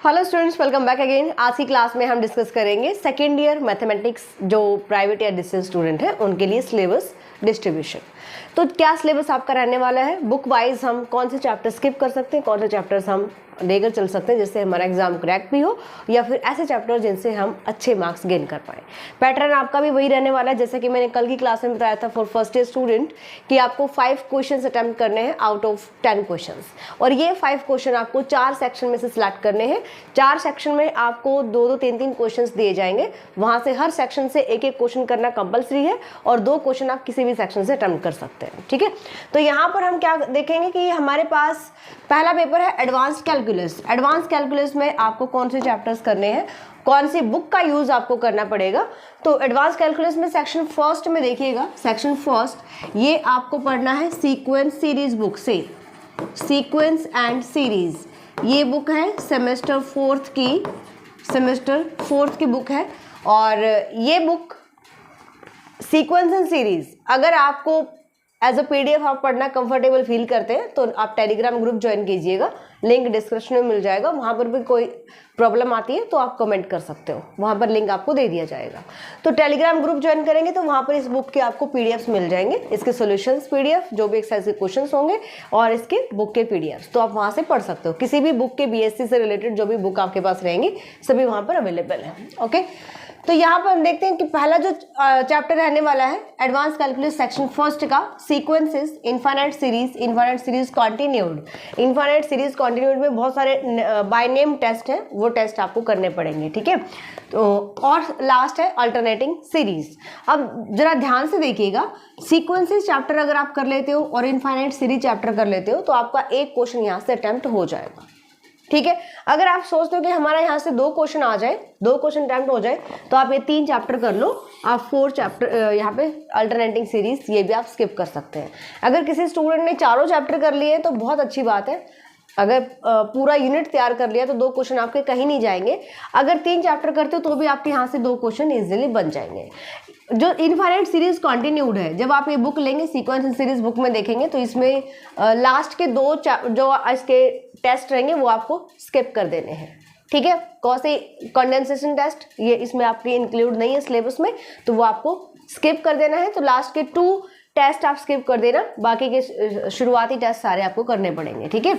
Hello students, welcome back again. आज की class में हम डिस्कस करेंगे सेकेंड ईयर मैथमेटिक्स जो प्राइवेट या डिस्टेंस स्टूडेंट है उनके लिए सिलेबस डिस्ट्रीब्यूशन। तो क्या सिलेबस आपका रहने वाला है, बुक वाइज हम कौन से चैप्टर स्किप कर सकते हैं, कौन से चैप्टर्स हम लेकर चल सकते हैं जिससे हमारा एग्जाम क्रैक भी हो, या फिर ऐसे चैप्टर जिनसे हम अच्छे मार्क्स गेन कर पाएँ। पैटर्न आपका भी वही रहने वाला है जैसे कि मैंने कल की क्लास में बताया था फॉर फर्स्ट ईयर स्टूडेंट कि आपको 5 क्वेश्चन अटैम्प्ट करने हैं आउट ऑफ 10 क्वेश्चन, और ये 5 क्वेश्चन आपको 4 सेक्शन में से सिलेक्ट करने हैं। 4 सेक्शन में आपको 2-2, 3-3 क्वेश्चन दिए जाएंगे, वहाँ से हर सेक्शन से एक क्वेश्चन करना कंपलसरी है और 2 क्वेश्चन आप किसी भी सेक्शन से अटैम्प्ट कर सकते हैं। ठीक है, तो यहाँ पर हम क्या देखेंगे कि हमारे पास पहला पेपर है एडवांस्ड कैलकुलस। एडवांस कैलकुलस में आपको कौन से चैप्टर्स करने हैं, कौन सी बुक का यूज आपको करना पड़ेगा। तो एडवांस कैलकुलस में सेक्शन फर्स्ट में देखिएगा, सेक्शन फर्स्ट ये आपको पढ़ना है सीक्वेंस सीरीज बुक से। सीक्वेंस एंड सीरीज ये बुक है सेमेस्टर फोर्थ की बुक है, और ये बुक सीक्वेंस एंड सीरीज अगर आपको एज अ पीडीएफ आप पढ़ना कंफर्टेबल फील करते हैं तो आप टेलीग्राम ग्रुप ज्वाइन कीजिएगा, लिंक डिस्क्रिप्शन में मिल जाएगा। वहाँ पर भी कोई प्रॉब्लम आती है तो आप कमेंट कर सकते हो, वहाँ पर लिंक आपको दे दिया जाएगा। तो टेलीग्राम ग्रुप ज्वाइन करेंगे तो वहाँ पर इस बुक के आपको पीडीएफ्स मिल जाएंगे, इसके सॉल्यूशंस पीडीएफ, जो भी एक्सरसाइज के क्वेश्चंस होंगे और इसके बुक के पीडीएफ, तो आप वहाँ से पढ़ सकते हो। किसी भी बुक के बीएससी से रिलेटेड जो भी बुक आपके पास रहेंगी सभी वहाँ पर अवेलेबल है। ओके, तो यहाँ पर हम देखते हैं कि पहला जो चैप्टर रहने वाला है एडवांस कैलकुलस सेक्शन फर्स्ट का sequences infinite series continued. Infinite series continued में बहुत सारे बाय नेम टेस्ट हैं, वो टेस्ट आपको करने पड़ेंगे। ठीक है, तो और लास्ट है अल्टरनेटिंग सीरीज। अब जरा ध्यान से देखिएगा, सीक्वेंसेस चैप्टर अगर आप कर लेते हो और इनफाइनाइट सीरीज चैप्टर कर लेते हो तो आपका एक क्वेश्चन यहाँ से अटेम्प्ट हो जाएगा। ठीक है, अगर आप सोचते हो कि हमारा यहाँ से 2 क्वेश्चन आ जाए, 2 क्वेश्चन अटेम्प्ट हो जाए, तो आप ये 3 चैप्टर कर लो, आप 4 चैप्टर यहाँ पे अल्टरनेटिंग सीरीज ये भी आप स्किप कर सकते हैं। अगर किसी स्टूडेंट ने 4 चैप्टर कर लिए तो बहुत अच्छी बात है, अगर पूरा यूनिट तैयार कर लिया तो 2 क्वेश्चन आपके कहीं नहीं जाएंगे। अगर 3 चैप्टर करते हो तो भी आपके यहाँ से 2 क्वेश्चन इजीली बन जाएंगे। जो इनफाइनाइट सीरीज कॉन्टिन्यूड है, जब आप ये बुक लेंगे सीक्वेंस एंड सीरीज बुक में देखेंगे तो इसमें लास्ट के 2 जो इसके टेस्ट रहेंगे वो आपको स्किप कर देने हैं। ठीक है, कौन से कंडेंसेशन टेस्ट ये इसमें आपके इंक्लूड नहीं है सिलेबस में, तो वो आपको स्किप कर देना है। तो लास्ट के 2 टेस्ट आप स्किप कर देना, बाकी के शुरुआती टेस्ट सारे आपको करने पड़ेंगे। ठीक है,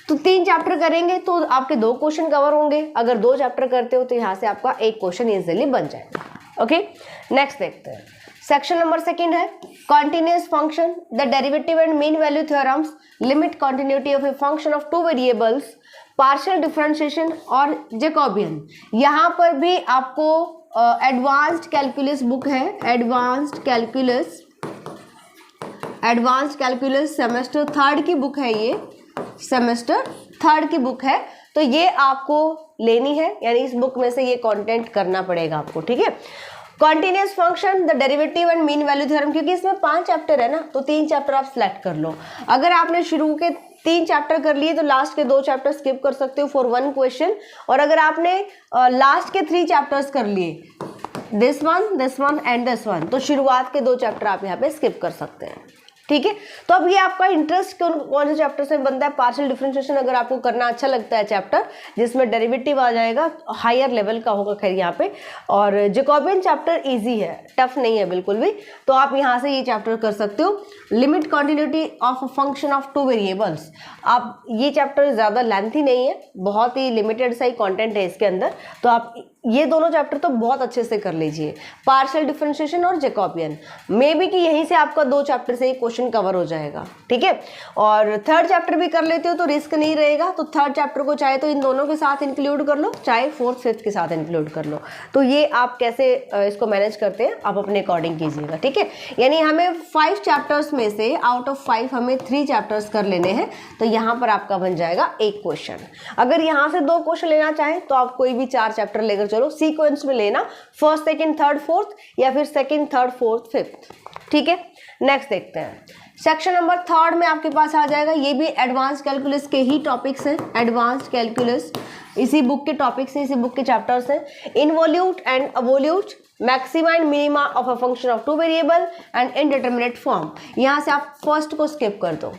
तो 3 चैप्टर करेंगे तो आपके 2 क्वेश्चन कवर होंगे। अगर 2 चैप्टर करते हो तो यहाँ से आपका 1 क्वेश्चन इजीली बन जाएगा। ओके, नेक्स्ट देखते हैं। सेक्शन नंबर 2 है continuous function, the derivative and mean value theorems, limit continuity of a function of 2 variables, partial differentiation और जैकोबियन। यहाँ पर भी आपको एडवांस्ड कैलकुलस बुक है, एडवांस्ड कैलकुलस सेमेस्टर 3 की बुक है, ये सेमेस्टर 3 की बुक है, तो ये आपको लेनी है, यानी इस बुक में से ये कंटेंट करना पड़ेगा आपको। ठीक है, continuous function, the derivative and mean value theorem, क्योंकि इसमें 5 चैप्टर है ना, तो 3 चैप्टर आप सिलेक्ट कर लो। अगर आपने शुरू के 3 चैप्टर कर लिए तो लास्ट के 2 चैप्टर स्किप कर सकते हो फॉर 1 क्वेश्चन, और अगर आपने लास्ट के 3 चैप्टर्स कर लिए, this one and this one, तो शुरुआत के 2 चैप्टर आप यहाँ पे स्किप कर सकते हैं। ठीक है, तो अब ये आपका इंटरेस्ट कौन से चैप्टर से बनता है। पार्शियल डिफरेंशिएशन अगर आपको करना अच्छा लगता है चैप्टर जिसमें डेरिवेटिव आ जाएगा, हायर लेवल का होगा खैर यहाँ पे, और जैकोबियन चैप्टर इजी है, टफ नहीं है बिल्कुल भी, तो आप यहाँ से ये चैप्टर कर सकते हो। Limit continuity of a function of 2 variables, आप ये चैप्टर ज़्यादा लेंथी नहीं है, बहुत ही लिमिटेड सा ही कॉन्टेंट है इसके अंदर, तो आप ये दोनों चैप्टर तो बहुत अच्छे से कर लीजिए, पार्शियल डिफरेंशिएशन और जैकोबियन। मे बी कि यहीं से आपका 2 चैप्टर से ही क्वेश्चन कवर हो जाएगा। ठीक है, और 3rd चैप्टर भी कर लेते हो तो रिस्क नहीं रहेगा, तो 3rd चैप्टर को चाहे तो इन दोनों के साथ इंक्लूड कर लो, चाहे 4th 5th के साथ इंक्लूड कर लो। तो ये आप कैसे इसको मैनेज करते हैं आप अपने अकॉर्डिंग कीजिएगा। ठीक है, यानी हमें 5 चैप्टर्स में से आउट ऑफ 5 हमें 3 चैप्टर्स कर लेने हैं, तो यहाँ पर आपका बन जाएगा 1 क्वेश्चन। अगर यहाँ से 2 क्वेश्चन लेना चाहें तो आप कोई भी 4 चैप्टर लेकर चलो, सीक्वेंस में लेना, 1st 2nd 3rd 4th या फिर 2nd 3rd 4th 5th। ठीक है, नेक्स्ट देखते हैं। सेक्शन नंबर 3 में आपके पास आ जाएगा, ये भी एडवांस कैलकुलस के ही टॉपिक्स हैं, एडवांस कैलकुलस इसी बुक के टॉपिक्स हैं, इसी बुक के चैप्टर्स हैं। Involute and evolute, maxima and minima of a function of 2 variable and indeterminate form. यहाँ से आप फर्स्ट को स्किप कर दो।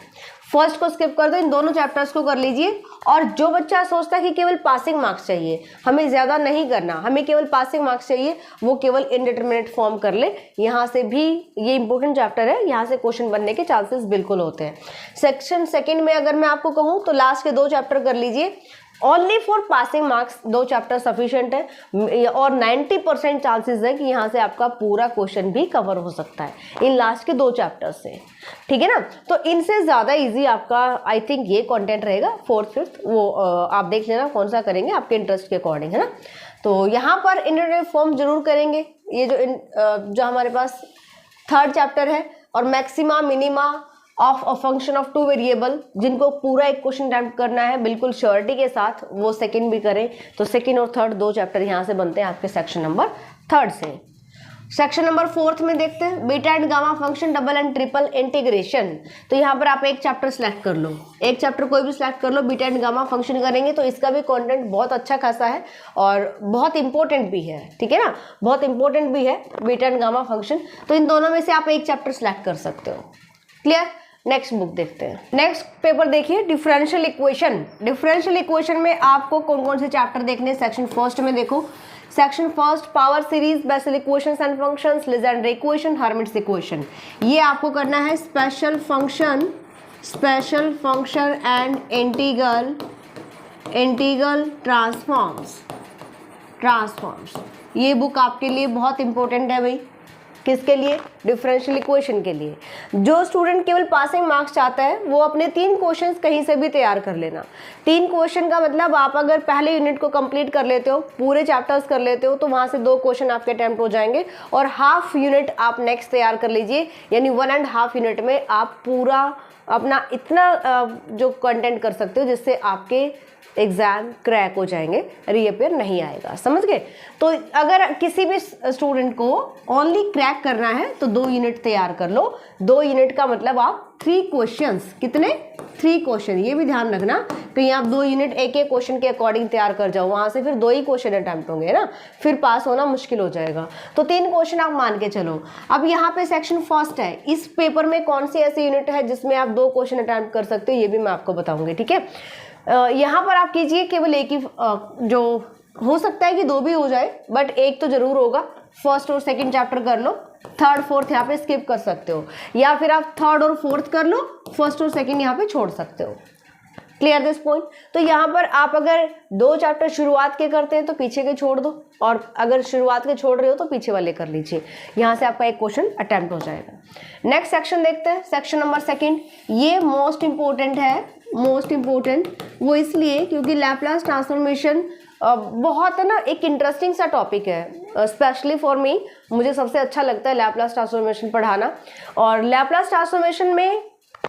फर्स्ट को स्किप कर दो, इन दोनों चैप्टर्स को कर लीजिए। और जो बच्चा सोचता है कि केवल पासिंग मार्क्स चाहिए, हमें ज़्यादा नहीं करना, हमें केवल पासिंग मार्क्स चाहिए, वो केवल इनडिटरमिनेट फॉर्म कर ले। यहाँ से भी ये इंपॉर्टेंट चैप्टर है, यहाँ से क्वेश्चन बनने के चांसेस बिल्कुल होते हैं। सेक्शन सेकेंड में अगर मैं आपको कहूँ तो लास्ट के 2 चैप्टर कर लीजिए, only for passing marks 2 chapter sufficient है, और 90% चांसेस है कि यहाँ से आपका पूरा क्वेश्चन भी कवर हो सकता है इन लास्ट के 2 चैप्टर से, ठीक है ना। तो इनसे ज़्यादा इजी आपका आई थिंक ये कंटेंट रहेगा 4th 5th, वो आप देख लेना कौन सा करेंगे आपके इंटरेस्ट के अकॉर्डिंग, है ना। तो यहाँ पर इंटरनेट फॉर्म जरूर करेंगे, ये जो हमारे पास 3rd चैप्टर है, और maxima minima of a function of 2 variable, जिनको पूरा एक क्वेश्चन अटेम्प्ट करना है बिल्कुल श्योरिटी के साथ, वो सेकंड भी करें। तो सेकंड और थर्ड 2 चैप्टर यहाँ से बनते हैं आपके सेक्शन नंबर 3rd से। सेक्शन नंबर 4th में देखते हैं beta and gamma function, double and triple integration. तो यहाँ पर आप एक चैप्टर सेलेक्ट कर लो, एक चैप्टर कोई भी सिलेक्ट कर लो, बीटा एंड गामा फंक्शन करेंगे तो इसका भी कंटेंट बहुत अच्छा खासा है और बहुत इंपॉर्टेंट भी है, ठीक है ना, बहुत इंपॉर्टेंट भी है बीटा एंड गामा फंक्शन। तो इन दोनों में से आप एक चैप्टर सेलेक्ट कर सकते हो। क्लियर। नेक्स्ट बुक देखते हैं। नेक्स्ट पेपर देखिए डिफरेंशियल इक्वेशन। डिफरेंशियल इक्वेशन में आपको कौन कौन से चैप्टर देखने हैं? सेक्शन फर्स्ट में देखो, section first power series, Bessel equations and functions, Legendre equation, Hermite's equation. ये आपको करना है special function and integral transforms. ये बुक आपके लिए बहुत इंपॉर्टेंट है भाई। किसके लिए? डिफरेंशियल इक्वेशन के लिए। जो स्टूडेंट केवल पासिंग मार्क्स चाहता है वो अपने 3 क्वेश्चंस कहीं से भी तैयार कर लेना। 3 क्वेश्चन का मतलब आप अगर पहले यूनिट को कंप्लीट कर लेते हो, पूरे चैप्टर्स कर लेते हो, तो वहां से 2 क्वेश्चन आपके अटेम्प्ट हो जाएंगे और हाफ यूनिट आप नेक्स्ट तैयार कर लीजिए, यानी 1.5 यूनिट में आप पूरा अपना इतना जो कंटेंट कर सकते हो जिससे आपके एग्जाम क्रैक हो जाएंगे, रीअपेयर नहीं आएगा। समझ गए? तो अगर किसी भी स्टूडेंट को ओनली क्रैक करना है तो 2 यूनिट तैयार कर लो। 2 यूनिट का मतलब आप 3 क्वेश्चंस, कितने? 3 क्वेश्चन। ये भी ध्यान रखना, कहीं आप 2 यूनिट एक क्वेश्चन के अकॉर्डिंग तैयार कर जाओ, वहां से फिर 2 ही क्वेश्चन अटेम्प्ट होंगे ना, फिर पास होना मुश्किल हो जाएगा। तो 3 क्वेश्चन आप मान के चलो। अब यहाँ पे सेक्शन फर्स्ट है, इस पेपर में कौन सी ऐसी यूनिट है जिसमें आप 2 क्वेश्चन अटेम्प्ट कर सकते हो, ये भी मैं आपको बताऊंगी, ठीक है। यहाँ पर आप कीजिए केवल एक ही, जो हो सकता है कि 2 भी हो जाए, बट एक तो जरूर होगा। फर्स्ट और सेकंड चैप्टर कर लो, 3rd 4th यहाँ पे स्किप कर सकते हो, या फिर आप 3rd और 4th कर लो, फर्स्ट और सेकंड यहाँ पे छोड़ सकते हो। Clear this point? तो यहाँ पर आप अगर 2 चैप्टर शुरुआत के करते हैं तो पीछे के छोड़ दो, और अगर शुरुआत के छोड़ रहे हो तो पीछे वाले कर लीजिए। यहाँ से आपका एक क्वेश्चन अटेम्प्ट हो जाएगा। नेक्स्ट सेक्शन देखते हैं, सेक्शन नंबर 2। ये मोस्ट इंपॉर्टेंट है, मोस्ट इंपॉर्टेंट वो इसलिए क्योंकि लैप्लास ट्रांसफॉर्मेशन बहुत है ना, एक इंटरेस्टिंग सा टॉपिक है, स्पेशली फॉर मी। मुझे सबसे अच्छा लगता है लैप्लास ट्रांसफॉर्मेशन पढ़ाना, और लैप्लास ट्रांसफॉर्मेशन में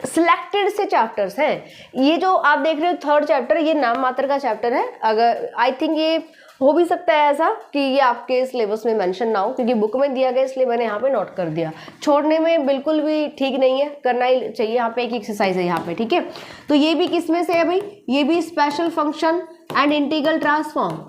सिलेक्टेड से चैप्टर्स हैं। ये जो आप देख रहे हो 3rd चैप्टर, ये नाम मात्र का चैप्टर है। अगर आई थिंक ये हो भी सकता है ऐसा कि ये आपके सिलेबस में मेंशन ना हो, क्योंकि बुक में दिया गया इसलिए मैंने यहाँ पे नोट कर दिया। छोड़ने में बिल्कुल भी ठीक नहीं है, करना ही चाहिए। यहाँ पे एक एक्सरसाइज है यहाँ पे, ठीक है। तो ये भी किस में से है भाई? ये भी special function and integral transform,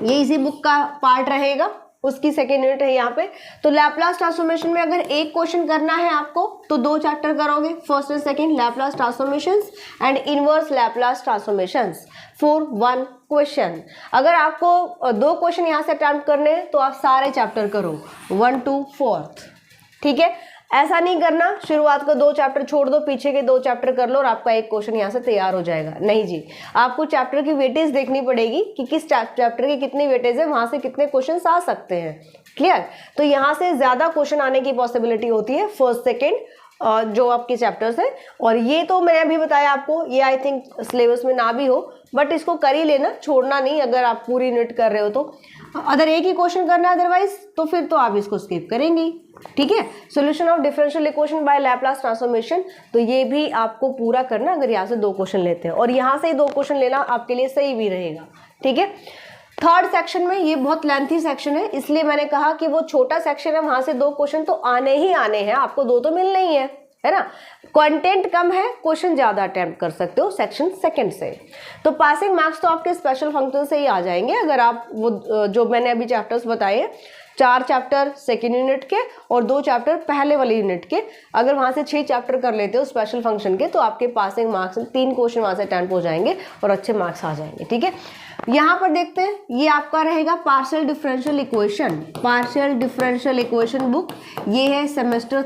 ये इसी बुक का पार्ट रहेगा, उसकी सेकेंड यूनिट है यहाँ पे। तो लैप्लास ट्रांसफॉर्मेशन में अगर एक क्वेश्चन करना है आपको तो 2 चैप्टर करोगे, फर्स्ट और second, Laplace transformations and inverse Laplace transformations for 1 question. अगर आपको 2 क्वेश्चन यहाँ से अटेम्प्ट करने हैं तो आप सारे चैप्टर करो 1 to 4th, ठीक है। ऐसा नहीं करना शुरुआत को 2 चैप्टर छोड़ दो, पीछे के 2 चैप्टर कर लो और आपका एक क्वेश्चन यहाँ से तैयार हो जाएगा। नहीं जी, आपको चैप्टर की वेटेज देखनी पड़ेगी कि किस चैप्टर की कितनी वेटेज है, वहां से कितने क्वेश्चन आ सकते हैं। क्लियर? तो यहाँ से ज्यादा क्वेश्चन आने की पॉसिबिलिटी होती है फर्स्ट सेकेंड जो आपके चैप्टर्स है। और ये तो मैंने अभी बताया आपको, ये आई थिंक सिलेबस में ना भी हो, बट इसको कर ही लेना, छोड़ना नहीं। अगर आप पूरी यूनिट कर रहे हो तो अगर एक ही क्वेश्चन करना है, अदरवाइज तो फिर तो आप इसको स्किप करेंगे, ठीक है। Solution of differential equation by Laplace transformation, तो ये भी आपको पूरा करना अगर यहाँ से 2 क्वेश्चन लेते हैं, और यहाँ से 2 क्वेश्चन लेना आपके लिए सही भी रहेगा, ठीक है। 3rd सेक्शन में ये बहुत लेंथी सेक्शन है, इसलिए मैंने कहा कि वो छोटा सेक्शन है, वहां से 2 क्वेश्चन तो आने ही आने हैं, आपको 2 तो मिलने ही है, है ना। कंटेंट कम है, क्वेश्चन ज़्यादा अटेम्प्ट कर सकते हो सेक्शन सेकंड से। तो पासिंग मार्क्स तो आपके स्पेशल फंक्शन से ही आ जाएंगे अगर आप वो जो मैंने अभी चैप्टर्स बताए 4 चैप्टर सेकेंड यूनिट के और 2 चैप्टर पहले वाले यूनिट के, अगर वहाँ से 6 चैप्टर कर लेते हो स्पेशल फंक्शन के तो आपके पासिंग मार्क्स 3 क्वेश्चन वहाँ से अटेम्प्ट हो जाएंगे और अच्छे मार्क्स आ जाएंगे। ठीक है, यहाँ पर देखते हैं, ये आपका रहेगा partial differential equation, partial differential equation book. ये है सेमेस्टर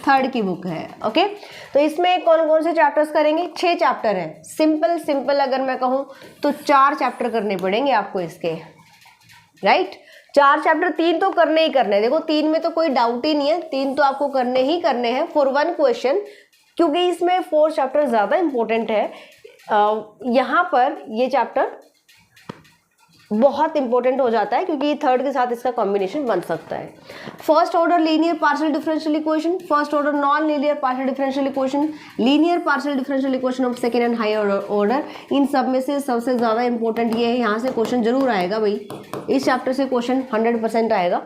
थर्ड की बुक है। ओके, तो इसमें कौन कौन से चैप्टर्स करेंगे? 6 चैप्टर है। सिंपल अगर मैं कहूँ तो 4 चैप्टर करने पड़ेंगे आपको इसके, राइट। 4 चैप्टर, 3 तो करने ही करने, देखो 3 में तो कोई डाउट ही नहीं है, 3 तो आपको करने ही करने हैं फॉर 1 क्वेश्चन, क्योंकि इसमें 4 चैप्टर ज़्यादा इंपॉर्टेंट है। यहाँ पर ये चैप्टर बहुत इंपॉर्टेंट हो जाता है क्योंकि थर्ड के साथ इसका कॉम्बिनेशन बन सकता है। First order linear partial differential equation, first order non linear partial differential equation, linear partial differential equation of second and higher order. इन सब में से सबसे ज़्यादा इंपॉर्टेंट ये है, यहाँ से क्वेश्चन जरूर आएगा भाई, इस चैप्टर से क्वेश्चन 100% आएगा।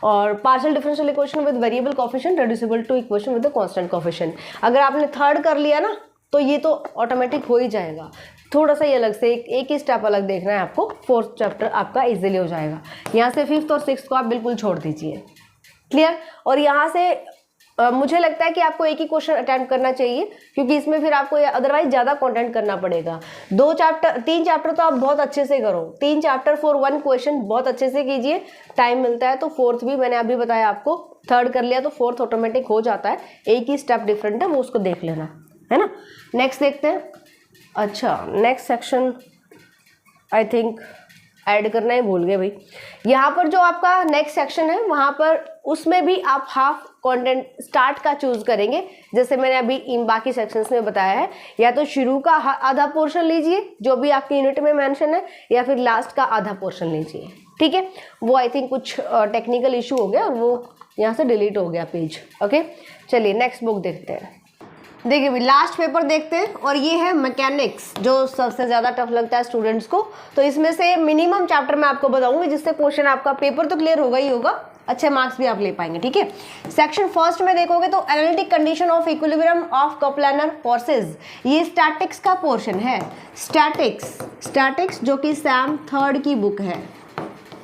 और partial differential equation with variable coefficient reducible to equation with constant coefficient. अगर आपने थर्ड कर लिया ना तो ये तो ऑटोमेटिक हो ही जाएगा। थोड़ा सा ये अलग से एक ही स्टेप अलग देखना है आपको, 4th चैप्टर आपका इजीली हो जाएगा। यहाँ से 5th और 6th को आप बिल्कुल छोड़ दीजिए। क्लियर। और यहाँ से मुझे लगता है कि आपको एक ही क्वेश्चन अटेम्प्ट करना चाहिए क्योंकि इसमें फिर आपको अदरवाइज ज़्यादा कंटेंट करना पड़ेगा। 3 चैप्टर तो आप बहुत अच्छे से करो, 3 चैप्टर फॉर 1 क्वेश्चन बहुत अच्छे से कीजिए। टाइम मिलता है तो 4th भी मैंने अभी बताया आपको, 3rd कर लिया तो 4th ऑटोमेटिक हो जाता है। एक ही स्टेप डिफरेंट है, वो उसको देख लेना है ना। नेक्स्ट देखते हैं। अच्छा, next section I think add करना ही भूल गए भाई। यहाँ पर जो आपका नेक्स्ट सेक्शन है वहाँ पर उसमें भी आप हाफ कंटेंट स्टार्ट का चूज करेंगे, जैसे मैंने अभी इन बाकी सेक्शंस में बताया है। या तो शुरू का आधा पोर्शन लीजिए जो भी आपकी यूनिट में मेंशन है, या फिर लास्ट का आधा पोर्शन लीजिए। ठीक है, वो आई थिंक कुछ टेक्निकल इशू हो गया और वो यहाँ से डिलीट हो गया पेज। ओके, चलिए नेक्स्ट बुक देखते हैं। देखिए भाई, लास्ट पेपर देखते हैं और ये है मैकेनिक्स, जो सबसे ज़्यादा टफ लगता है स्टूडेंट्स को। तो इसमें से मिनिमम चैप्टर मैं आपको बताऊंगी जिससे क्वेश्चन आपका पेपर तो क्लियर होगा ही होगा, अच्छे मार्क्स भी आप ले पाएंगे। ठीक है, सेक्शन फर्स्ट में देखोगे तो analytic condition of equilibrium of coplanar forces, ये स्टैटिक्स का पोर्शन है। स्टैटिक्स जो कि सैम 3rd की बुक है।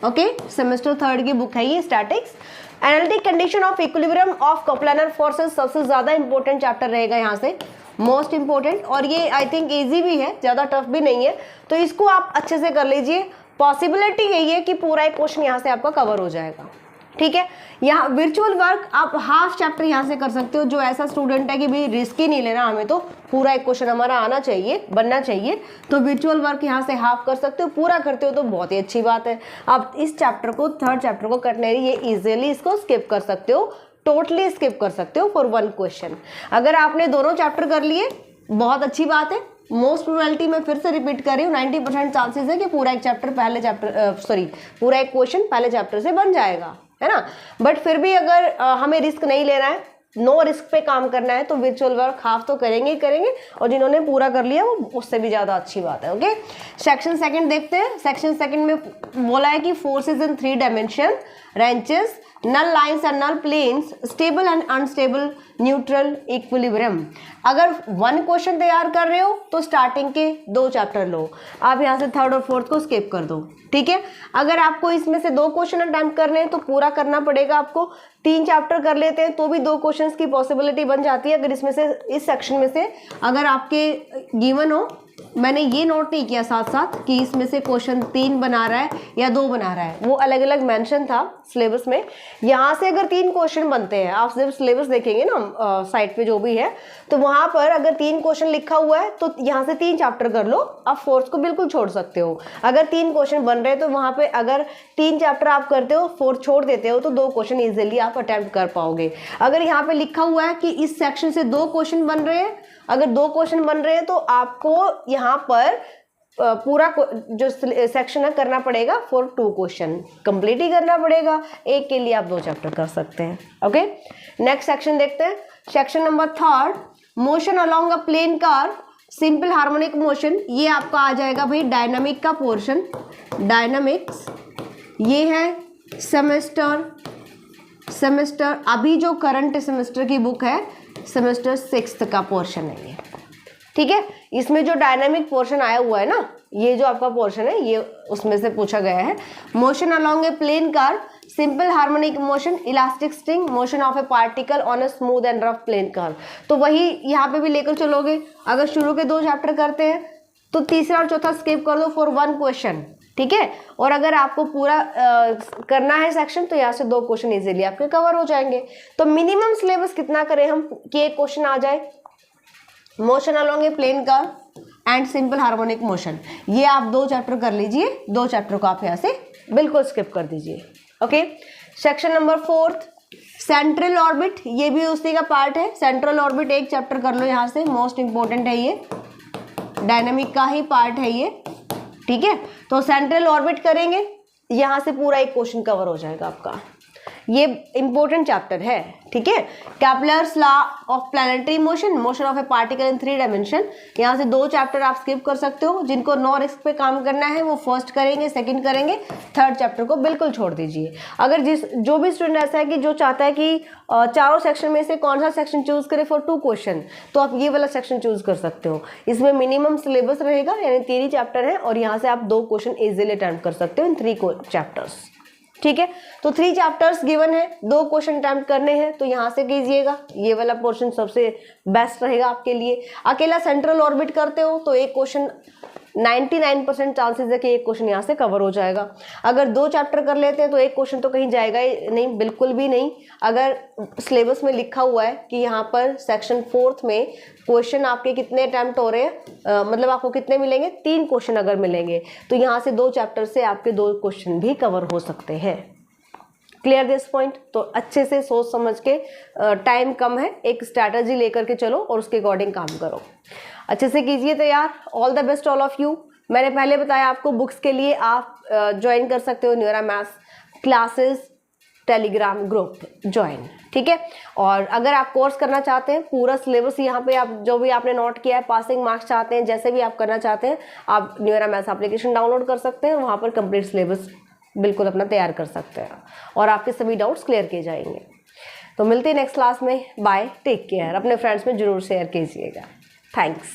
ओके, सेमेस्टर 3rd की बुक है ये statics. Analytic condition of equilibrium of coplanar forces सबसे ज्यादा इंपॉर्टेंट चैप्टर रहेगा यहाँ से, मोस्ट इंपॉर्टेंट। और ये आई थिंक इजी भी है, ज़्यादा टफ भी नहीं है, तो इसको आप अच्छे से कर लीजिए। पॉसिबिलिटी यही है कि पूरा एक क्वेश्चन यहाँ से आपका कवर हो जाएगा। ठीक है, यहाँ वर्चुअल वर्क आप हाफ चैप्टर यहाँ से कर सकते हो। जो ऐसा स्टूडेंट है कि भाई रिस्क ही नहीं लेना, हमें तो पूरा एक क्वेश्चन हमारा आना चाहिए, बनना चाहिए, तो वर्चुअल वर्क यहाँ से हाफ कर सकते हो। पूरा करते हो तो बहुत ही अच्छी बात है। आप इस चैप्टर को, 3rd चैप्टर को कटने ये इजीली इसको स्किप कर सकते हो, टोटली स्किप कर सकते हो फॉर 1 क्वेश्चन। अगर आपने दोनों चैप्टर कर लिए बहुत अच्छी बात है। मोस्ट प्रोबेबिलिटी में फिर से रिपीट कर रही हूँ, 90% चांसेस है कि पूरा एक पूरा एक क्वेश्चन पहले चैप्टर से बन जाएगा, है ना। बट फिर भी अगर हमें रिस्क नहीं लेना है, नो रिस्क पे काम करना है, तो वर्चुअल वर्क हाफ तो करेंगे ही करेंगे, और जिन्होंने पूरा कर लिया वो उससे भी ज़्यादा अच्छी बात है। ओके, सेक्शन सेकंड देखते हैं। सेक्शन सेकंड में बोला है कि forces in 3 dimension, wrenches, null lines and null planes, stable and unstable, neutral, equilibrium. अगर 1 क्वेश्चन तैयार कर रहे हो तो स्टार्टिंग के 2 चैप्टर लो, आप यहाँ से 3rd और 4th को स्किप कर दो। ठीक है, अगर आपको इसमें से 2 क्वेश्चन अटेम्प्ट करने हैं तो पूरा करना पड़ेगा आपको। 3 चैप्टर कर लेते हैं तो भी 2 क्वेश्चंस की पॉसिबिलिटी बन जाती है। अगर इसमें से, इस सेक्शन में से अगर आपके गिवन हो, मैंने ये नोट नहीं किया साथ साथ कि इसमें से क्वेश्चन 3 बना रहा है या 2 बना रहा है, वो अलग अलग मेंशन था सिलेबस में। यहाँ से अगर 3 क्वेश्चन बनते हैं, आप जब सिलेबस देखेंगे ना साइट पे जो भी है, तो वहाँ पर अगर 3 क्वेश्चन लिखा हुआ है तो यहाँ से 3 चैप्टर कर लो, आप 4th को बिल्कुल छोड़ सकते हो। अगर 3 क्वेश्चन बन रहे हैं तो वहाँ पे अगर 3 चैप्टर आप करते हो, 4th छोड़ देते हो, तो 2 क्वेश्चन ईजिली आप अटेम्प्ट कर पाओगे। अगर यहाँ पे लिखा हुआ है कि इस सेक्शन से 2 क्वेश्चन बन रहे हैं, अगर 2 क्वेश्चन बन रहे हैं तो आपको यहाँ पर पूरा जो सेक्शन है करना पड़ेगा फॉर 2 क्वेश्चन, कंप्लीट ही करना पड़ेगा। एक के लिए आप 2 चैप्टर कर सकते हैं। ओके, नेक्स्ट सेक्शन देखते हैं। Section number 3, motion along a plane curve, simple harmonic motion. ये आपका आ जाएगा भाई डायनामिक का पोर्शन, डायनामिक्स। ये है सेमेस्टर सेमेस्टर, अभी जो करंट सेमेस्टर की बुक है सेमेस्टर 6 का पोर्शन है ये, ठीक है। इसमें जो डायनामिक पोर्शन आया हुआ है ना, ये जो आपका पोर्शन है ये उसमें से पूछा गया है। Motion along a plane curve, simple harmonic motion, elastic string, motion of a particle on a smooth and rough plane curve. तो वही यहाँ पे भी लेकर चलोगे। अगर शुरू के 2 चैप्टर करते हैं तो तीसरा और चौथा स्किप कर दो फॉर 1 क्वेश्चन, ठीक है। और अगर आपको पूरा करना है सेक्शन तो यहाँ से 2 क्वेश्चन इजीली आपके कवर हो जाएंगे। तो मिनिमम सिलेबस कितना करें हम कि एक क्वेश्चन आ जाए। Motion along a plane curve and simple harmonic motion, ये आप 2 चैप्टर कर लीजिए। 2 चैप्टर को आप यहाँ से बिल्कुल स्किप कर दीजिए। Okay, section number 4 central orbit, ये भी उसी का पार्ट है। सेंट्रल ऑर्बिट एक चैप्टर कर लो यहाँ से, मोस्ट इंपॉर्टेंट है ये, डायनामिक का ही पार्ट है ये, ठीक है। तो सेंट्रल ऑर्बिट करेंगे, यहाँ से पूरा एक क्वेश्चन कवर हो जाएगा आपका। ये इंपॉर्टेंट चैप्टर है, ठीक है। Kepler's law of planetary motion, motion of a particle in 3 dimension, यहाँ से 2 चैप्टर आप स्किप कर सकते हो। जिनको नो रिस्क पे काम करना है वो फर्स्ट करेंगे, सेकंड करेंगे, थर्ड चैप्टर को बिल्कुल छोड़ दीजिए। अगर जो भी स्टूडेंट ऐसा है कि जो चाहता है कि चारों सेक्शन में से कौन सा सेक्शन चूज करे फॉर 2 क्वेश्चन, तो आप ये वाला सेक्शन चूज कर सकते हो। इसमें मिनिमम सिलेबस रहेगा, यानी 3 ही चैप्टर है और यहाँ से आप 2 क्वेश्चन इजीली अटेम्प्ट कर सकते हो इन 3 चैप्टर्स, ठीक है। तो 3 चैप्टर्स गिवन है, 2 क्वेश्चन अटेम्प्ट करने हैं, तो यहाँ से कीजिएगा। ये वाला पोर्शन सबसे बेस्ट रहेगा आपके लिए। अकेला सेंट्रल ऑर्बिट करते हो तो एक क्वेश्चन 99% चांसेस है कि एक क्वेश्चन यहाँ से कवर हो जाएगा। अगर 2 चैप्टर कर लेते हैं तो एक क्वेश्चन तो कहीं जाएगा ही नहीं, बिल्कुल भी नहीं। अगर सिलेबस में लिखा हुआ है कि यहाँ पर सेक्शन 4 में क्वेश्चन आपके कितने अटेम्प्ट हो रहे हैं, मतलब आपको कितने मिलेंगे, 3 क्वेश्चन अगर मिलेंगे तो यहाँ से 2 चैप्टर से आपके 2 क्वेश्चन भी कवर हो सकते हैं। Clear this point? तो अच्छे से सोच समझ के, टाइम कम है, एक स्ट्रैटेजी लेकर के चलो और उसके अकॉर्डिंग काम करो। अच्छे से कीजिए तैयार। All the best all of you. मैंने पहले बताया आपको बुक्स के लिए आप ज्वाइन कर सकते हो Neura maths classes Telegram group join, ठीक है। और अगर आप कोर्स करना चाहते हैं, पूरा सिलेबस यहाँ पे आप जो भी आपने नोट किया है, पासिंग मार्क्स चाहते हैं, जैसे भी आप करना चाहते हैं, आप न्यूरा मैथ्स एप्लीकेशन डाउनलोड कर सकते हैं। वहाँ पर कंप्लीट सिलेबस बिल्कुल अपना तैयार कर सकते हैं और आपके सभी डाउट्स क्लियर किए जाएंगे। तो मिलते हैं नेक्स्ट क्लास में। Bye, take care. अपने फ्रेंड्स में जरूर शेयर कीजिएगा। थैंक्स।